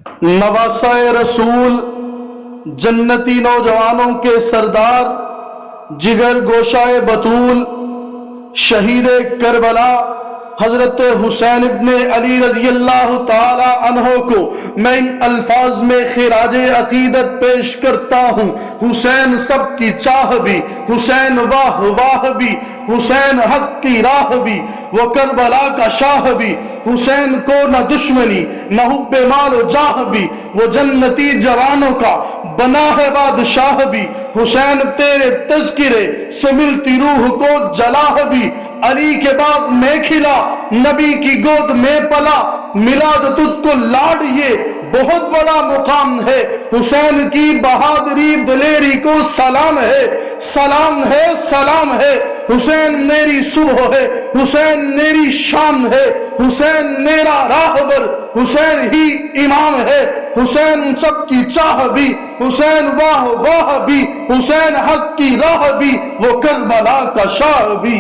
نواسۂ رسول، جنتی نوجوانوں کے سردار، جگر گوشائے بطول، شہید کربلا حضرت حسین ابن علی رضی اللہ تعالی عنہ کو میں ان الفاظ میں خراج عقیدت پیش کرتا ہوں۔ حسین سب کی چاہ بھی، حسین واہ واہ بھی، حسین حق کی راہ بھی، وہ کربلا کا شاہ بھی۔ حسین کو نہ دشمنی نہ حب مال و جاہ بھی، وہ جنتی جوانوں کا بنا ہے بادشاہ بھی۔ حسین تیرے تذکرے سے ملتی روح کو جلا بھی، علی کے باغ میں کھلا نبی کی گود میں پلا، میلاد تجھ کو لاڈ یہ بہت بڑا مقام ہے۔ حسین کی بہادری دلیری کو سلام ہے، سلام ہے، سلام ہے۔ حسین میری صبح ہے، حسین میری شام ہے، حسین میرا راہبر، حسین ہی امام ہے۔ حسین سب کی چاہ بھی، حسین واہ واہ بھی، حسین حق کی راہ بھی، وہ کربلا کا شاہ بھی۔